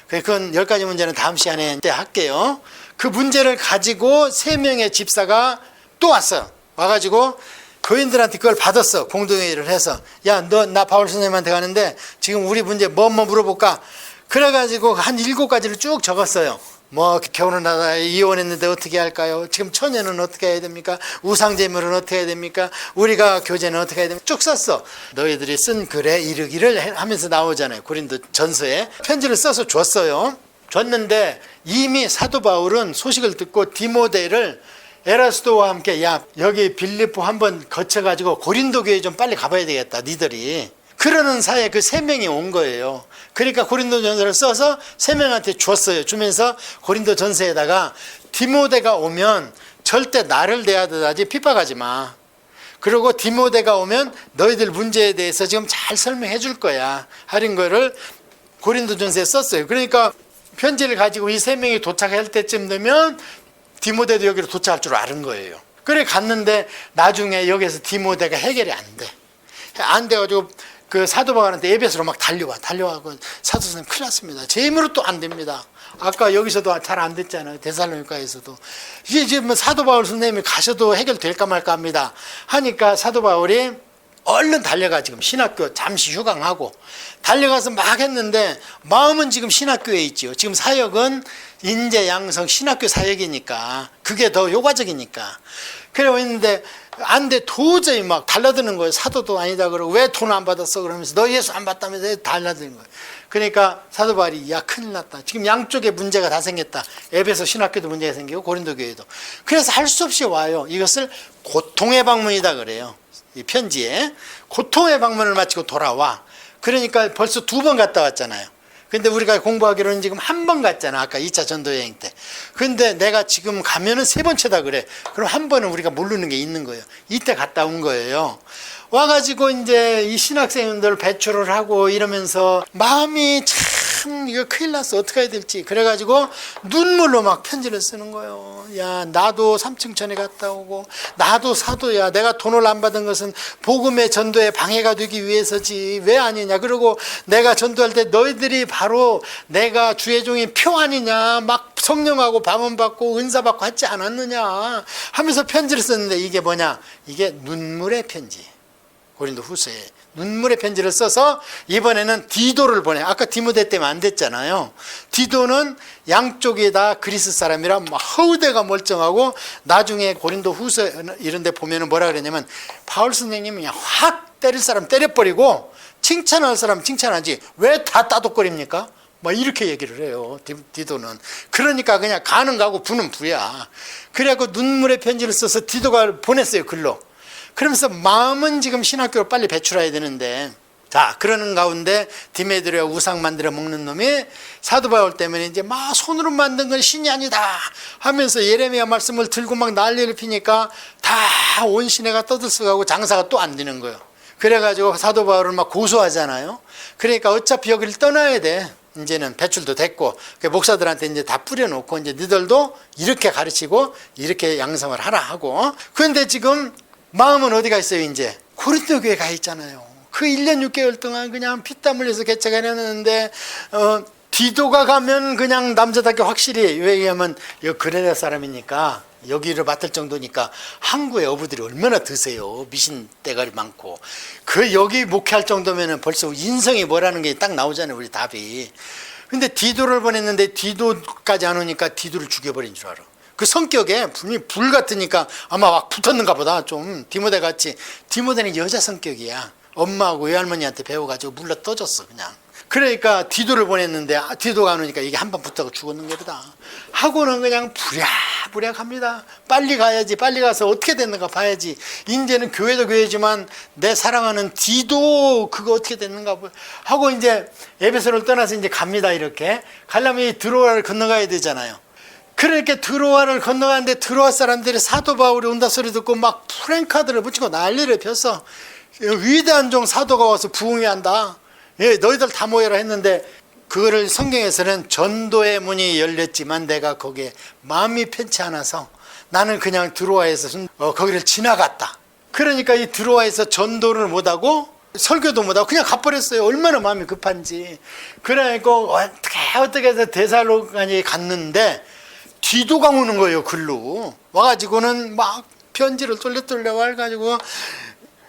그건 10가지 문제는 다음 시간에 할게요. 그 문제를 가지고 3명의 집사가 또 왔어요. 와가지고 교인들한테 그걸 받았어. 공동회의를 해서. 야, 너 나 바울 선생님한테 가는데 지금 우리 문제 뭐 물어볼까? 그래가지고 한 7가지를 쭉 적었어요. 뭐 결혼하다 이혼했는데 어떻게 할까요? 지금 처녀는 어떻게 해야 됩니까? 우상제물은 어떻게 해야 됩니까? 우리가 교제는 어떻게 해야 됩니까? 쭉 썼어. 너희들이 쓴 글에 이르기를 하면서 나오잖아요. 고린도 전서에 편지를 써서 줬어요. 줬는데 이미 사도 바울은 소식을 듣고 디모데를 에라스도와 함께 야, 여기 빌립보 한번 거쳐가지고 고린도 교회 좀 빨리 가봐야 되겠다, 니들이. 그러는 사이에 그 3명이 온 거예요. 그러니까 고린도 전서를 써서 3명한테 줬어요. 주면서 고린도 전서에다가 디모데가 오면 절대 나를 대하듯하지 핍박하지 마. 그리고 디모데가 오면 너희들 문제에 대해서 지금 잘 설명해 줄 거야. 하는 거를 고린도 전서에 썼어요. 그러니까 편지를 가지고 이 3명이 도착할 때쯤 되면 디모데도 여기로 도착할 줄 아는 거예요. 그래 갔는데 나중에 여기서 디모데가 해결이 안 돼. 안 돼가지고 그 사도 바울한테 에베소로 막 달려와고 사도 선생님 큰일 났습니다. 제 힘으로 또 안 됩니다. 아까 여기서도 잘 안 됐잖아요. 데살로니가에서도. 이게 지금 사도 바울 선생님이 가셔도 해결될까 말까 합니다. 하니까 사도 바울이 얼른 달려가 지금 신학교 잠시 휴강하고 달려가서 막 했는데 마음은 지금 신학교에 있지요. 지금 사역은 인재 양성 신학교 사역이니까 그게 더 효과적이니까. 그러고 있는데 안 돼. 도저히 막 달라드는 거예요. 사도도 아니다 그러고 왜 돈 안 받았어 그러면서 너 예수 안 받다면서 달라드는 거예요. 그러니까 사도 바울이 야 큰일 났다. 지금 양쪽에 문제가 다 생겼다. 에베소 신학교도 문제가 생기고 고린도 교회도. 그래서 할 수 없이 와요. 이것을 고통의 방문이다 그래요. 이 편지에 고통의 방문을 마치고 돌아와. 그러니까 벌써 2번 갔다 왔잖아요. 근데 우리가 공부하기로는 지금 1번 갔잖아. 아까 2차 전도여행 때. 근데 내가 지금 가면은 3번째다 그래. 그럼 1번은 우리가 모르는 게 있는 거예요. 이때 갔다 온 거예요. 와가지고 이제 이 신학생들 배출을 하고 이러면서 마음이 참 이거 큰일 났어. 어떻게 해야 될지. 그래가지고 눈물로 막 편지를 쓰는 거예요. 야, 나도 3층 전에 갔다 오고 나도 사도야. 내가 돈을 안 받은 것은 복음의 전도에 방해가 되기 위해서지. 왜 아니냐. 그리고 내가 전도할 때 너희들이 바로 내가 주의 종이 표 아니냐. 막 성령하고 방언 받고 은사 받고 하지 않았느냐 하면서 편지를 썼는데 이게 뭐냐. 이게 눈물의 편지. 고린도 후서에 눈물의 편지를 써서 이번에는 디도를 보내. 아까 디모데 때문에 안 됐잖아요. 디도는 양쪽이 다 그리스 사람이라 허우대가 멀쩡하고 나중에 고린도 후서 이런 데 보면은 뭐라 그러냐면 바울 선생님이 그냥 확 때릴 사람 때려버리고 칭찬할 사람 칭찬하지 왜 다 따독거립니까? 뭐 이렇게 얘기를 해요. 디도는. 그러니까 그냥 가는 가고 부는 부야. 그래갖고 눈물의 편지를 써서 디도가 보냈어요. 글로. 그러면서 마음은 지금 신학교로 빨리 배출해야 되는데 자 그러는 가운데 디메드리아 우상 만들어 먹는 놈이 사도 바울 때문에 이제 막 손으로 만든 건 신이 아니다 하면서 예레미야 말씀을 들고 막 난리를 피니까 다 온 시내가 떠들썩하고 장사가 또 안 되는 거예요. 그래가지고 사도 바울을 막 고소하잖아요. 그러니까 어차피 여기를 떠나야 돼. 이제는 배출도 됐고 목사들한테 이제 다 뿌려놓고 이제 너희들도 이렇게 가르치고 이렇게 양성을 하라 하고 그런데 지금 마음은 어디가 있어요? 이제 고린도 교회 가 있잖아요. 그 1년 6개월 동안 그냥 피땀 흘려서 개척을 해놨는데 디도가 가면 그냥 남자답게 확실히 왜냐하면 여기 그레다 사람이니까 여기를 맡을 정도니까 항구의 어부들이 얼마나 드세요. 미신 대가리 많고 그 여기 목회할 정도면은 벌써 인성이 뭐라는 게 딱 나오잖아요. 우리 답이. 근데 디도를 보냈는데 디도까지 안 오니까 디도를 죽여버린 줄 알아. 그 성격에 불 같으니까 아마 막 붙었는가 보다. 좀 디모데 같이. 디모데는 여자 성격이야. 엄마하고 외할머니한테 배워가지고 물러 떠졌어 그냥. 그러니까 디도를 보냈는데 디도가 안 오니까 이게 한 번 붙어서 죽었는 게 보다. 하고는 그냥 부랴부랴 갑니다. 빨리 가야지. 빨리 가서 어떻게 됐는가 봐야지. 이제는 교회도 교회지만 내 사랑하는 디도 그거 어떻게 됐는가 하고 이제 에베소를 떠나서 이제 갑니다. 이렇게 가려면 이 드로아를 건너가야 되잖아요. 그렇게 드로아를 건너가는데 드로아 사람들이 사도 바울이 온다 소리 듣고 막 프랭카드를 붙이고 난리를 폈어. 위대한 종 사도가 와서 부흥해한다. 예, 너희들 다 모여라 했는데 그거를 성경에서는 전도의 문이 열렸지만 내가 거기에 마음이 편치 않아서 나는 그냥 드로아에서 거기를 지나갔다. 그러니까 이 드로아에서 전도를 못하고 설교도 못하고 그냥 가버렸어요. 얼마나 마음이 급한지. 그러니까 어떻게 해서 데살로니가에 갔는데 디도가 오는 거예요. 글로 와가지고는 막 편지를 똘레똘레 와가지고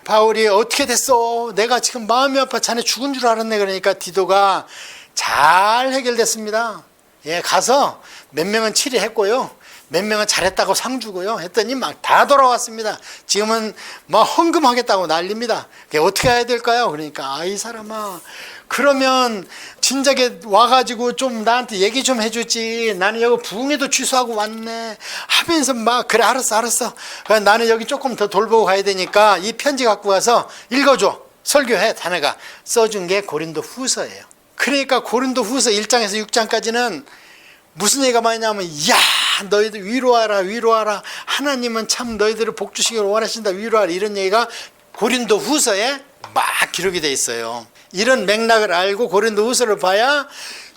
바울이 어떻게 됐어? 내가 지금 마음이 아파 자네 죽은 줄 알았네. 그러니까 디도가 잘 해결됐습니다. 예, 가서 몇 명은 치료했고요. 몇 명은 잘했다고 상 주고요. 했더니 막 다 돌아왔습니다. 지금은 막 헌금하겠다고 난립니다. 어떻게 해야 될까요? 그러니까 이 사람아, 그러면 진작에 와가지고 좀 나한테 얘기 좀 해주지. 나는 여기 부흥회도 취소하고 왔네 하면서 막 그래 알았어. 나는 여기 조금 더 돌보고 가야 되니까 이 편지 갖고 가서 읽어줘. 설교해. 자네가 써준 게 고린도 후서예요. 그러니까 고린도 후서 1장에서 6장까지는 무슨 얘기가 많냐면 야 너희들 위로하라 하나님은 참 너희들을 복 주시기를 원하신다 위로하라 이런 얘기가 고린도 후서에 막 기록이 돼 있어요. 이런 맥락을 알고 고린도 후서를 봐야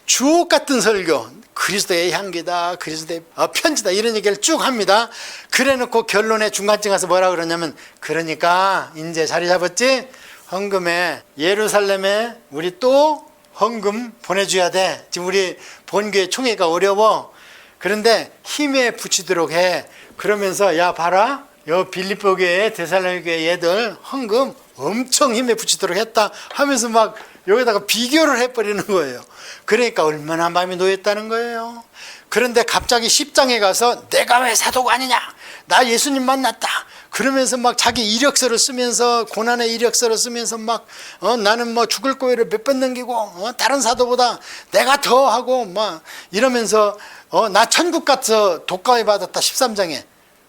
주옥 같은 설교, 그리스도의 향기다, 그리스도의 편지다 이런 얘기를 쭉 합니다. 그래 놓고 결론에 중간쯤 가서 뭐라 그러냐면 그러니까 이제 자리 잡았지? 헌금에 예루살렘에 우리 또 헌금 보내줘야 돼. 지금 우리 본교회 총회가 어려워. 그런데 힘에 붙이도록 해. 그러면서 야 봐라. 요 빌립보 교회 데살로니가 교회 얘들 헌금 엄청 힘에 붙이도록 했다 하면서 막 여기다가 비교를 해버리는 거예요. 그러니까 얼마나 마음이 놓였다는 거예요. 그런데 갑자기 10장에 가서 내가 왜 사도가 아니냐. 나 예수님 만났다. 그러면서 막 자기 이력서를 쓰면서 고난의 이력서를 쓰면서 막 나는 뭐 죽을 고비를 몇 번 넘기고 다른 사도보다 내가 더 하고 막 이러면서 나 천국 가서 독가에 받았다 13장에.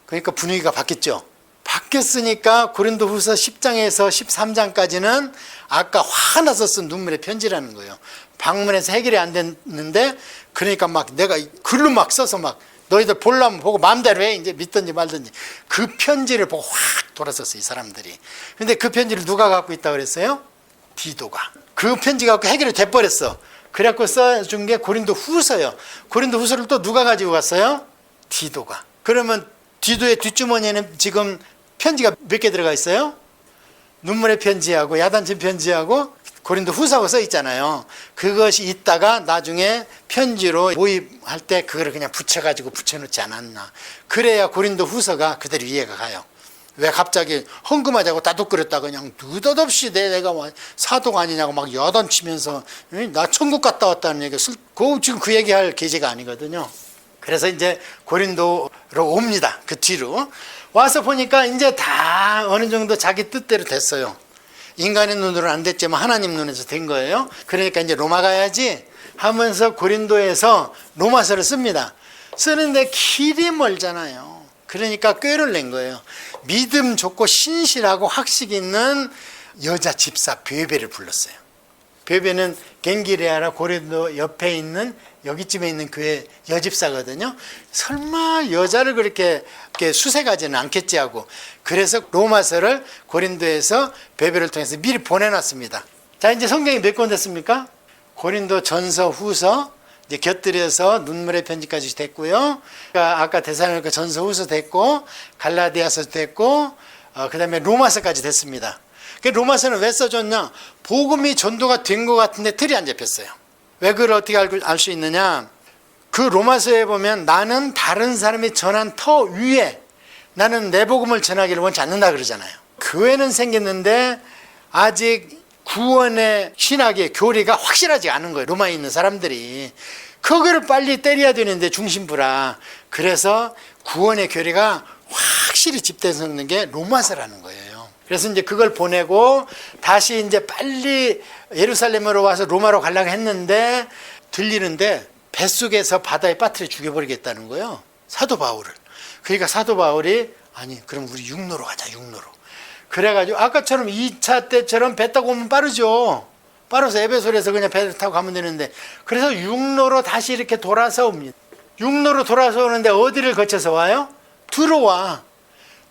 그러니까 분위기가 바뀌었죠. 바뀌었으니까 고린도 후서 10장에서 13장까지는 아까 화나서 쓴 눈물의 편지라는 거예요. 방문해서 해결이 안 됐는데 그러니까 막 내가 글로 막 써서 막 너희들 보려면 보고 마음대로 해. 이제 믿든지 말든지. 그 편지를 보고 확 돌아섰어요. 이 사람들이. 근데 그 편지를 누가 갖고 있다고 그랬어요? 디도가. 그 편지 갖고 해결이 돼버렸어. 그래갖고 써준 게 고린도 후서예요. 고린도 후서를 또 누가 가지고 갔어요? 디도가. 그러면 디도의 뒷주머니에는 지금 편지가 몇 개 들어가 있어요? 눈물의 편지하고 야단친 편지하고 고린도 후서가 써 있잖아요. 그것이 있다가 나중에 편지로 모입할 때 그거를 그냥 붙여가지고 붙여놓지 않았나. 그래야 고린도 후서가 그대로 이해가 가요. 왜 갑자기 헌금하자고 따둑거렸다 그냥 느닷없이 내가 사도가 아니냐고 막 야단치면서 나 천국 갔다 왔다는 얘기 지금 그 얘기할 계제가 아니거든요. 그래서 이제 고린도로 옵니다. 그 뒤로 와서 보니까 이제 다 어느 정도 자기 뜻대로 됐어요. 인간의 눈으로는 안 됐지만 하나님 눈에서 된 거예요. 그러니까 이제 로마 가야지 하면서 고린도에서 로마서를 씁니다. 쓰는데 길이 멀잖아요. 그러니까 꾀를 낸 거예요. 믿음 좋고 신실하고 학식 있는 여자 집사 베베를 불렀어요. 베베는 겐기레아라 고린도 옆에 있는 여기쯤에 있는 교회 여집사거든요. 설마 여자를 그렇게 수색하지는 않겠지 하고 그래서 로마서를 고린도에서 베베를 통해서 미리 보내놨습니다. 자 이제 성경이 몇 권 됐습니까? 고린도 전서 후서 이제 곁들여서 눈물의 편지까지 됐고요. 아까 데살로니가 전서 후서 됐고 갈라디아서 됐고 그 다음에 로마서까지 됐습니다. 로마서는 왜 써줬냐? 복음이 전도가 된 것 같은데 틀이 안 잡혔어요. 왜 그걸 어떻게 알 수 있느냐? 그 로마서에 보면 나는 다른 사람이 전한 터 위에 나는 내 복음을 전하기를 원치 않는다 그러잖아요. 교회는 생겼는데 아직 구원의 신학의 교리가 확실하지 않은 거예요. 로마에 있는 사람들이. 그거를 빨리 때려야 되는데 중심부라. 그래서 구원의 교리가 확실히 집대성는 게 로마서라는 거예요. 그래서 이제 그걸 보내고 다시 이제 빨리 예루살렘으로 와서 로마로 가려고 했는데 들리는데 뱃속에서 바다에 빠뜨려 죽여버리겠다는 거예요. 사도 바울을. 그러니까 사도 바울이 아니 그럼 우리 육로로 가자. 육로로. 그래가지고 아까처럼 2차 때처럼 배 타고 오면 빠르죠. 빠르서 에베소에서 그냥 배를 타고 가면 되는데 그래서 육로로 다시 이렇게 돌아서 옵니다. 육로로 돌아서 오는데 어디를 거쳐서 와요? 두로와.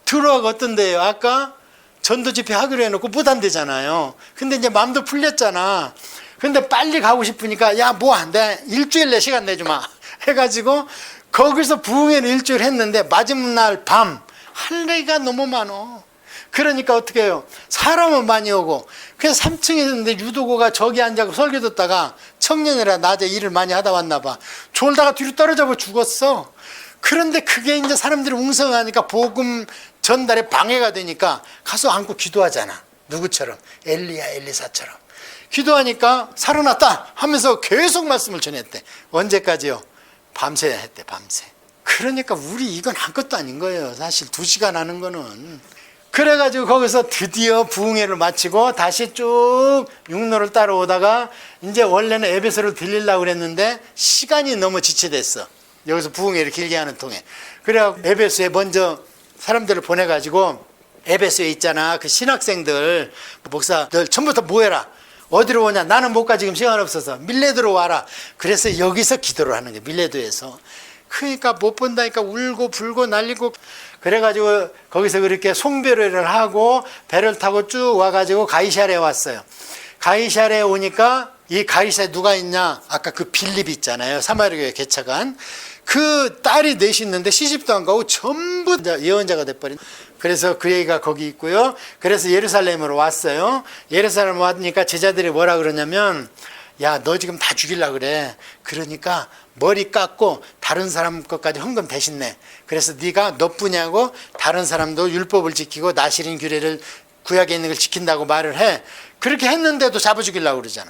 두로와가 어떤데요? 아까 전도 집회 하기로 해놓고 못 한대잖아요. 근데 이제 마음도 풀렸잖아. 근데 빨리 가고 싶으니까 야 뭐 안 돼. 일주일 내 시간 내주마. 해가지고 거기서 부흥회를 일주일 했는데 마지막 날 밤 할 얘기가 너무 많어. 그러니까 어떻게 해요? 사람은 많이 오고 그래서 3층에 있는데 유도고가 저기 앉아서 설교 듣다가 청년이라 낮에 일을 많이 하다 왔나 봐. 졸다가 뒤로 떨어져 죽었어. 그런데 그게 이제 사람들이 웅성하니까 복음 전달에 방해가 되니까 가서 안고 기도하잖아. 누구처럼? 엘리야 엘리사처럼. 기도하니까 살아났다 하면서 계속 말씀을 전했대. 언제까지요? 밤새 했대. 밤새. 그러니까 우리 이건 아무것도 아닌 거예요. 사실 2시간 하는 거는. 그래가지고 거기서 드디어 부흥회를 마치고 다시 쭉 육로를 따라오다가 이제 원래는 에베소를 들리려고 그랬는데 시간이 너무 지체됐어. 여기서 부흥회를 길게 하는 통에. 그래갖고 에베소에 먼저 사람들을 보내가지고 에베소에 있잖아. 그 신학생들, 목사들 전부 다 모여라. 어디로 오냐? 나는 못 가. 지금 시간 없어서. 밀레도로 와라. 그래서 여기서 기도를 하는 거예요. 밀레도에서. 그러니까 못 본다니까 울고 불고 날리고 그래가지고 거기서 그렇게 송별회를 하고 배를 타고 쭉 와가지고 가이사랴에 왔어요. 가이사랴에 오니까 이 가이사랴에 누가 있냐? 아까 그 빌립 있잖아요. 사마리아에 개척한 그 딸이 넷이 있는데 시집도 안 가고 전부 예언자가 돼버린. 그래서 그 얘기가 거기 있고요. 그래서 예루살렘으로 왔어요. 예루살렘 왔으니까 제자들이 뭐라 그러냐면 야, 너 지금 다 죽이려고 그래. 그러니까 머리 깎고 다른 사람 것까지 헌금 대신 내. 그래서 네가 너뿐이하고 다른 사람도 율법을 지키고 나시린 규례를 구약에 있는 걸 지킨다고 말을 해. 그렇게 했는데도 잡아 죽이려고 그러잖아.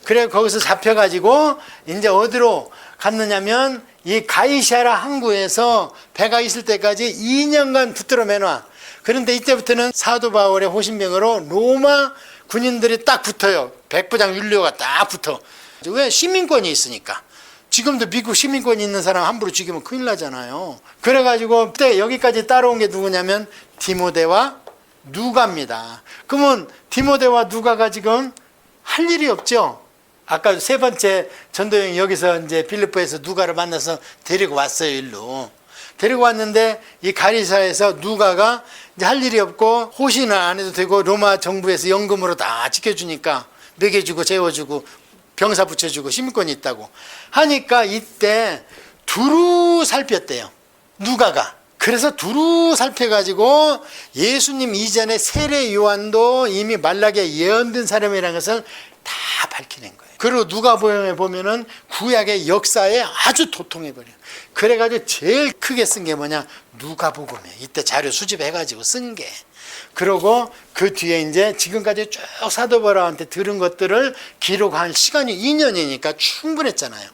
그래 거기서 잡혀가지고 이제 어디로 갔느냐면 이 가이사랴 항구에서 배가 있을 때까지 2년간 붙들어 매놔. 그런데 이때부터는 사도 바울의 호신병으로 로마 군인들이 딱 붙어요. 백부장 율리오가 딱 붙어. 왜? 시민권이 있으니까. 지금도 미국 시민권이 있는 사람 함부로 죽이면 큰일 나잖아요. 그래가지고 그때 여기까지 따라온 게 누구냐면 디모데와 누가입니다. 그러면 디모데와 누가가 지금 할 일이 없죠. 아까 세 번째 전도여행 여기서 이제 빌립보에서 누가를 만나서 데리고 왔어요. 일로 데리고 왔는데 이 가이사랴에서 누가가 이제 할 일이 없고 호신을 안 해도 되고 로마 정부에서 연금으로 다 지켜주니까 먹여주고 재워주고 병사 붙여주고 시민권이 있다고 하니까 이때 두루 살폈대요. 누가가. 그래서 두루 살펴가지고 예수님 이전에 세례 요한도 이미 말라기에 예언된 사람이라는 것을 다 밝혀낸 거예요. 그리고 누가복음에 보면은 구약의 역사에 아주 도통해버려. 그래가지고 제일 크게 쓴 게 뭐냐? 누가복음이에요. 이때 자료 수집해가지고 쓴 게. 그러고 그 뒤에 이제 지금까지 쭉 사도 바울한테 들은 것들을 기록한 시간이 2년이니까 충분했잖아요.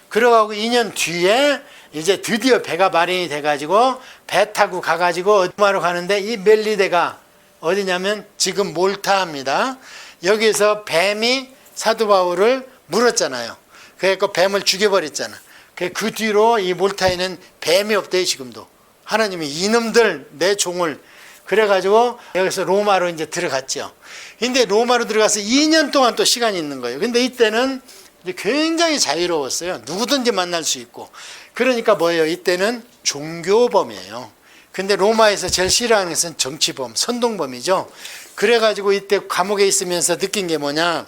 그러고 2년 뒤에 이제 드디어 배가 마련이 돼가지고 배 타고 가가지고 로마로 가는데 이 멜리데가 어디냐면 지금 몰타입니다. 여기서 뱀이 사도 바울을 물었잖아요. 그래서 뱀을 죽여버렸잖아. 그 뒤로 이 몰타에는 뱀이 없대요. 지금도. 하나님이 이놈들 내 종을 그래가지고 여기서 로마로 이제 들어갔죠. 근데 로마로 들어가서 2년 동안 또 시간이 있는 거예요. 근데 이때는 이제 굉장히 자유로웠어요. 누구든지 만날 수 있고. 그러니까 뭐예요? 이때는 종교범이에요. 근데 로마에서 제일 싫어하는 것은 정치범, 선동범이죠. 그래가지고 이때 감옥에 있으면서 느낀 게 뭐냐?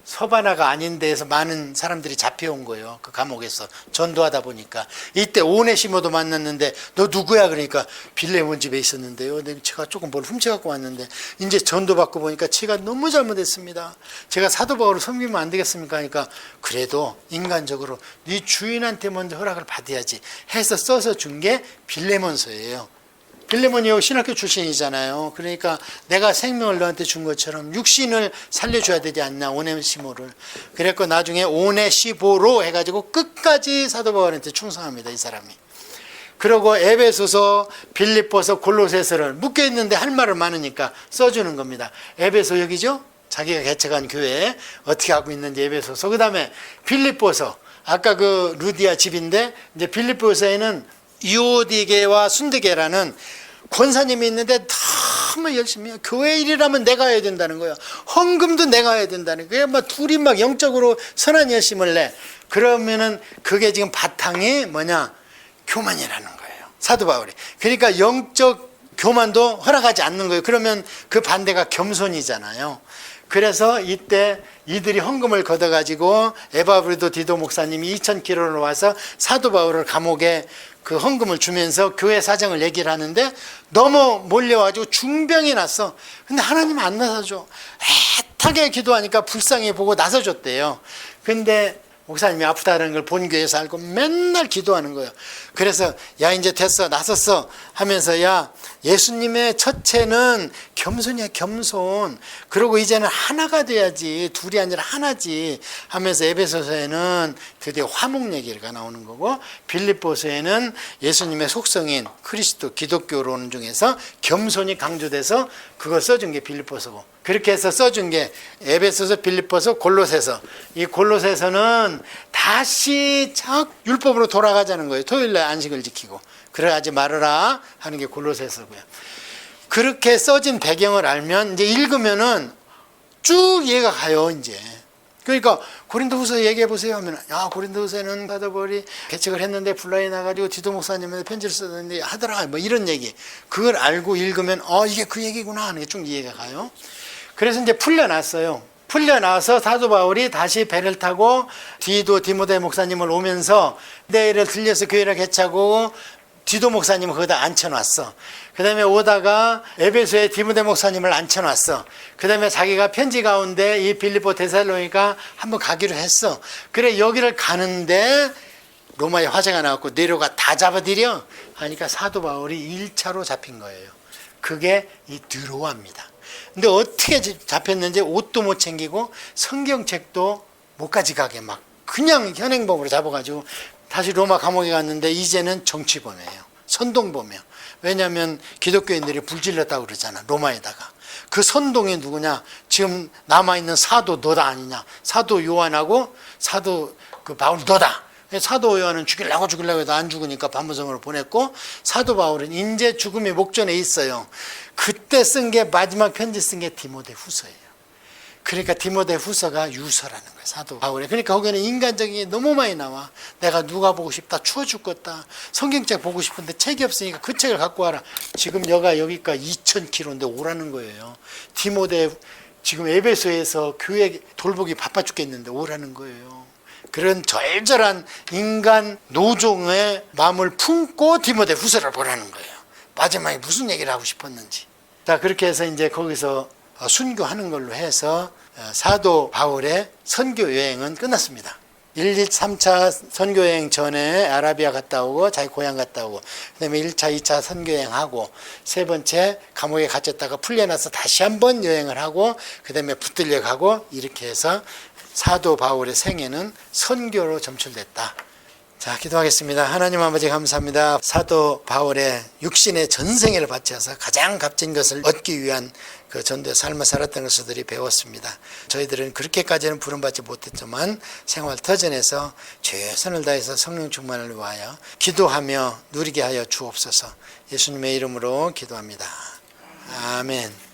서바나가 아닌 데에서 많은 사람들이 잡혀온 거예요. 그 감옥에서 전도하다 보니까. 이때 오네시모도 만났는데 너 누구야? 그러니까 빌레몬 집에 있었는데요. 제가 조금 뭘 훔쳐갖고 왔는데 이제 전도받고 보니까 제가 너무 잘못했습니다. 제가 사도 바울을 섬기면 안 되겠습니까? 하니까 그래도 인간적으로 네 주인한테 먼저 허락을 받아야지 해서 써서 준 게 빌레몬서예요. 빌레몬이 신학교 출신이잖아요. 그러니까 내가 생명을 너한테 준 것처럼 육신을 살려줘야 되지 않나, 오네시모를. 그랬고 나중에 오네시보로 해가지고 끝까지 사도 바울한테 충성합니다, 이 사람이. 그리고 에베소서, 빌립보서, 골로새서를 묶여있는데 할 말은 많으니까 써주는 겁니다. 에베소 여기죠? 자기가 개척한 교회 어떻게 하고 있는지 에베소서. 그 다음에 빌립보서, 아까 그 루디아 집인데 이제 빌립보서에는 유오디게와 순드게라는 권사님이 있는데 너무 열심히 해요. 교회 일이라면 내가 해야 된다는 거예요. 헌금도 내가 해야 된다는 거예요. 막 둘이 막 영적으로 선한 열심을 내. 그러면은 그게 지금 바탕이 뭐냐? 교만이라는 거예요. 사도 바울이. 그러니까 영적 교만도 허락하지 않는 거예요. 그러면 그 반대가 겸손이잖아요. 그래서 이때 이들이 헌금을 걷어가지고 에바브리도 디도 목사님이 2,000km로 와서 사도 바울을 감옥에 그 헌금을 주면서 교회 사정을 얘기를 하는데 너무 몰려가지고 중병이 났어. 근데 하나님 안 나서줘. 애타게 기도하니까 불쌍히 보고 나서줬대요. 근데 목사님이 아프다는 걸 본 교회에서 알고 맨날 기도하는 거예요. 그래서 야 이제 됐어 나섰어 하면서 야 예수님의 첫째는 겸손이야 겸손. 그리고 이제는 하나가 돼야지 둘이 아니라 하나지 하면서 에베소서에는 드디어 화목 얘기가 나오는 거고 빌립보서에는 예수님의 속성인 그리스도 기독교론 중에서 겸손이 강조돼서 그걸 써준 게 빌립보서고 그렇게 해서 써준 게 에베소서 빌립보서 골로새서. 이 골로새서는 다시 율법으로 돌아가자는 거예요. 토요일날 안식을 지키고 그러지 말아라 하는 게 골로새서고요. 그렇게 써진 배경을 알면 이제 읽으면은 쭉 이해가 가요. 이제 그러니까 고린도후서 얘기해 보세요 하면 야 고린도후서에는 사도 바울이 개척을 했는데 불란이 나가지고 디도 목사님한테 편지를 썼는데 하더라 뭐 이런 얘기 그걸 알고 읽으면 이게 그 얘기구나 하는 게 쭉 이해가 가요. 그래서 이제 풀려났어요. 풀려나서 사도 바울이 다시 배를 타고 디모데 목사님을 오면서 내일을 들려서 교회를 개차고 디도 목사님을 거기다 앉혀놨어. 그 다음에 오다가 에베소에 디모데 목사님을 앉혀놨어. 그 다음에 자기가 편지 가운데 이 빌립보 데살로니가 한번 가기로 했어. 그래 여기를 가는데 로마에 화재가 나왔고 내려가 다 잡아들여 하니까 사도 바울이 1차로 잡힌 거예요. 그게 이 드로아입니다. 근데 어떻게 잡혔는지 옷도 못 챙기고 성경책도 못 가져가게 막 그냥 현행범으로 잡아가지고 다시 로마 감옥에 갔는데 이제는 정치범이에요. 선동범이에요. 왜냐하면 기독교인들이 불질렀다고 그러잖아. 로마에다가. 그 선동이 누구냐? 지금 남아있는 사도 너다 아니냐? 사도 요한하고 사도 그 바울 너다. 사도 요한은 죽이려고 해도 안 죽으니까 반모성으로 보냈고 사도 바울은 이제 죽음의 목전에 있어요. 그때 쓴 게 마지막 편지 쓴 게 디모데 후서예요. 그러니까 디모데 후서가 유서라는 거예요. 사도 바울이. 그러니까 거기는 인간적인 게 너무 많이 나와. 내가 누가 보고 싶다. 추워 죽겠다. 성경책 보고 싶은데 책이 없으니까 그 책을 갖고 와라. 지금 여기가 2,000km인데 오라는 거예요. 디모데 지금 에베소에서 교회 돌보기 바빠 죽겠는데 오라는 거예요. 그런 절절한 인간 노종의 마음을 품고 디모데 후서를 보라는 거예요. 마지막에 무슨 얘기를 하고 싶었는지. 자, 그렇게 해서 이제 거기서 순교하는 걸로 해서 사도 바울의 선교 여행은 끝났습니다. 1, 2, 3차 선교 여행 전에 아라비아 갔다 오고 자기 고향 갔다 오고 그다음에 1차, 2차 선교 여행하고 세 번째 감옥에 갇혔다가 풀려나서 다시 한번 여행을 하고 그다음에 붙들려 가고 이렇게 해서 사도 바울의 생애는 선교로 점철됐다. 자, 기도하겠습니다. 하나님 아버지 감사합니다. 사도 바울의 육신의 전생애를 바쳐서 가장 값진 것을 얻기 위한 그 전도의 삶을 살았던 것들이 배웠습니다. 저희들은 그렇게까지는 부름받지 못했지만 생활 터전에서 최선을 다해서 성령 충만을 위하여 기도하며 누리게 하여 주옵소서. 예수님의 이름으로 기도합니다. 아멘.